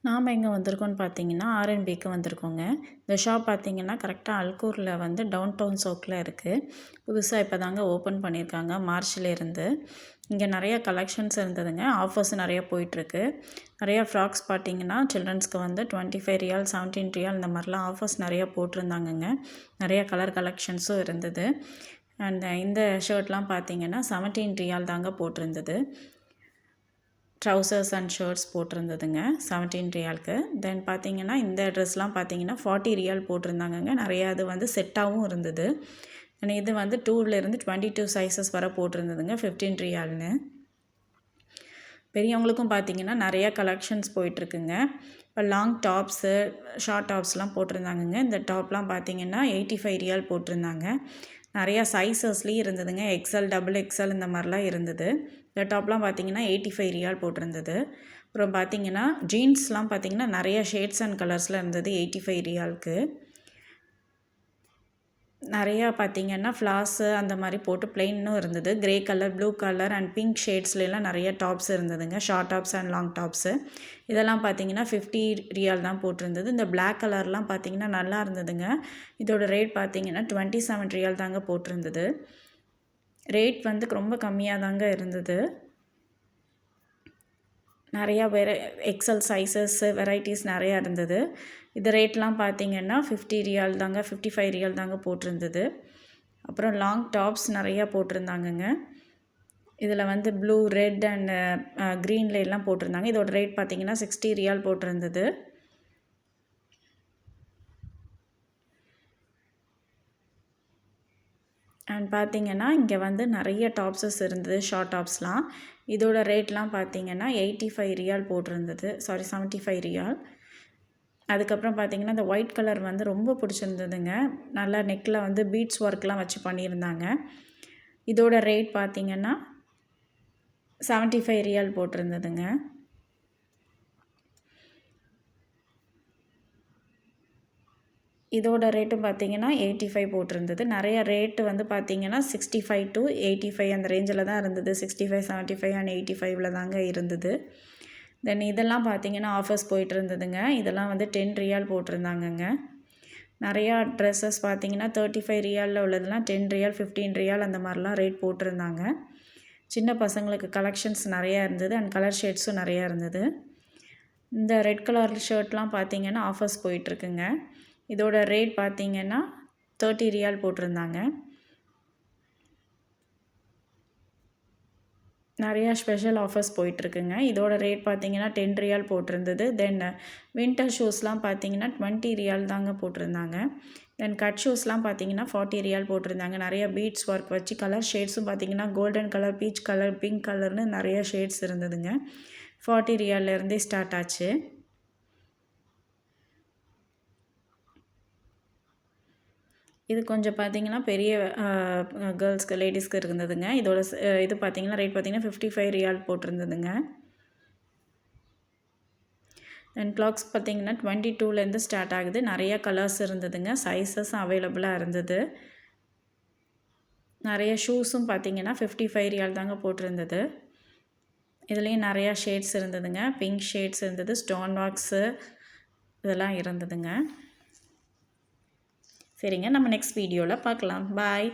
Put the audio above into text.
நாம் எங்கே வந்திருக்கோம்னு பார்த்தீங்கன்னா ஆர்என்பிக்கு வந்திருக்கோங்க. இந்த ஷாப் பார்த்தீங்கன்னா கரெக்டாக அல்கூரில் வந்து டவுன் டவுன் சவுக்கில் இருக்குது. புதுசாக இப்போ தாங்க ஓப்பன் பண்ணியிருக்காங்க மார்ச்லேருந்து. இங்கே நிறைய கலெக்ஷன்ஸ் இருந்ததுங்க. ஆஃபர்ஸ் நிறைய போயிட்டுருக்கு. நிறையா ஃப்ராக்ஸ் பார்த்தீங்கன்னா சில்ட்ரன்ஸ்க்கு வந்து 25 ரியால் 17 ரியால் இந்த மாதிரிலாம் ஆஃபர்ஸ் நிறையா போட்டிருந்தாங்கங்க. நிறைய கலர் கலெக்ஷன்ஸும் இருந்தது. அண்ட் இந்த ஷர்ட்லாம் பார்த்தீங்கன்னா 17 ரியால் தாங்க போட்டிருந்தது. ட்ரௌசர்ஸ் அண்ட் ஷர்ட்ஸ் போட்டிருந்ததுங்க 17 ரியாலுக்கு. தென் பார்த்தீங்கன்னா இந்த ட்ரெஸ்லாம் பார்த்தீங்கன்னா 40 ரியால் போட்டிருந்தாங்கங்க. நிறையா அது வந்து செட்டாகவும் இருந்தது. அண்ட் இது வந்து 2லேருந்து 22 சைஸஸ் வர போட்டிருந்ததுங்க 15 ரியால்னு. பெரியவங்களுக்கும் பார்த்தீங்கன்னா நிறையா கலெக்ஷன்ஸ் போயிட்டுருக்குங்க. இப்போ லாங் டாப்ஸு ஷார்ட் டாப்ஸ்லாம் போட்டிருந்தாங்கங்க. இந்த டாப்லாம் பார்த்தீங்கன்னா 85 ரியால் போட்டிருந்தாங்க. நிறையா சைஸஸ்லேயும் இருந்ததுங்க. எக்ஸ்எல் டபுள் எக்ஸ்எல் இந்த மாதிரிலாம் இருந்தது. இந்த டாப்லாம் பார்த்தீங்கன்னா 85 ரியால் போட்டிருந்தது. அப்புறம் பார்த்தீங்கன்னா ஜீன்ஸ்லாம் பார்த்தீங்கன்னா நிறைய ஷேட்ஸ் அண்ட் கலர்ஸில் இருந்தது 85 ரியாலுக்கு. நிறையா பார்த்தீங்கன்னா ஃப்ளாஸு அந்த மாதிரி போட்டு பிளெயினும் இருந்தது. Grey colour, blue colour and pink ஷேட்ஸ்லாம் நிறைய டாப்ஸ் இருந்ததுங்க. Short tops and long tops இதெல்லாம் பார்த்தீங்கன்னா 50 ரியால் தான் போட்டிருந்தது. இந்த பிளாக் கலர்லாம் பார்த்தீங்கன்னா நல்லா இருந்ததுங்க. இதோட ரேட் பார்த்தீங்கன்னா 27 ரியால் தாங்க போட்டிருந்தது. ரேட் வந்து ரொம்ப கம்மியாக தாங்க இருந்தது. நிறையா எக்ஸல் சைஸஸ் வெரைட்டிஸ் நிறையா இருந்தது. இது ரேட்லாம் பார்த்தீங்கன்னா 50 ரியால் தாங்க 55 ரியால் தாங்க போட்டிருந்தது. அப்புறம் லாங் டாப்ஸ் நிறையா போட்டிருந்தாங்கங்க. இதில் வந்து ப்ளூ, ரெட் அண்ட் க்ரீன்லாம் போட்டிருந்தாங்க. இதோட ரேட் பார்த்தீங்கன்னா 60 ரியால் போட்டிருந்தது. அண்ட் பார்த்தீங்கன்னா இங்கே வந்து நிறைய டாப்ஸஸ் இருந்தது ஷார்ட் டாப்ஸ்லாம். இதோட ரேட்லாம் பார்த்தீங்கன்னா 85 ரியால் போட்டிருந்தது. 75 ரியால். அதுக்கப்புறம் பார்த்தீங்கன்னா இந்த ஒயிட் கலர் வந்து ரொம்ப பிடிச்சிருந்ததுங்க. நல்லா நெக்கில் வந்து பீட்ஸ் ஒர்க்லாம் வச்சு பண்ணியிருந்தாங்க. இதோட ரேட் பார்த்தீங்கன்னா 75 ரியால் போட்டிருந்ததுங்க. இதோட ரேட்டும் பார்த்தீங்கன்னா 85 போட்டிருந்தது. நிறைய ரேட்டு வந்து பார்த்தீங்கன்னா 65 to 85 அந்த ரேஞ்சில் தான் இருந்தது. 65, 75 அண்ட் 85ல் தாங்க இருந்தது. தென் இதெல்லாம் பார்த்தீங்கன்னா ஆஃபர்ஸ் போயிட்டு இருந்ததுங்க. இதெல்லாம் வந்து 10 ரியால் போட்டிருந்தாங்கங்க. நிறையா ட்ரெஸ்ஸஸ் பார்த்தீங்கன்னா 35 ரியாலில் உள்ளதெல்லாம் 10 ரியால் 15 ரியால் அந்த மாதிரிலாம் ரேட் போட்டிருந்தாங்க. சின்ன பசங்களுக்கு கலெக்ஷன்ஸ் நிறையா இருந்தது அண்ட் கலர் ஷேட்ஸும் நிறையா இருந்தது. இந்த ரெட் கலர் ஷர்ட்லாம் பார்த்தீங்கன்னா ஆஃபர்ஸ் போயிட்டுருக்குங்க. இதோட ரேட் பார்த்தீங்கன்னா 30 ரியால் போட்டிருந்தாங்க. நிறையா ஸ்பெஷல் ஆஃபர்ஸ் போயிட்டுருக்குங்க. இதோட ரேட் பார்த்தீங்கன்னா 10 ரியால் போட்டிருந்தது. தென் வின்டர் ஷூஸ்லாம் பார்த்தீங்கன்னா 20 ரியால் தாங்க போட்டிருந்தாங்க. தென் கட் ஷூஸ்லாம் பார்த்தீங்கன்னா 40 ரியால் போட்டிருந்தாங்க. நிறைய பீட்ஸ் ஒர்க் வச்சு கலர் ஷேட்ஸும் பார்த்தீங்கன்னா golden colour, peach colour, pink கலர்னு நிறைய ஷேட்ஸ் இருந்ததுங்க. 40 ரியால்லேருந்தே ஸ்டார்ட் ஆச்சு. இது கொஞ்சம் பார்த்தீங்கன்னா பெரிய கேர்ள்ஸ்க்கு லேடிஸ்க்கு இருந்ததுங்க. இதோட இது பார்த்தீங்கன்னா ரேட் பார்த்தீங்கன்னா 55 ரியால் போட்டிருந்ததுங்க. தென் கிளாக்ஸ் பார்த்தீங்கன்னா 22லேருந்து ஸ்டார்ட் ஆகுது. நிறைய கலர்ஸ் இருந்ததுங்க. சைஸஸும் அவைலபிளாக இருந்தது. நிறைய ஷூஸும் பார்த்தீங்கன்னா 55 ரியால் தாங்க போட்டிருந்தது. இதுலேயும் நிறையா ஷேட்ஸ் இருந்ததுங்க. பிங்க் ஷேட்ஸ் இருந்தது, ஸ்டோன் வாக்ஸு இதெல்லாம் இருந்ததுங்க. சரிங்க, நம்ம நெக்ஸ்ட் வீடியோவில் பார்க்கலாம். பாய்.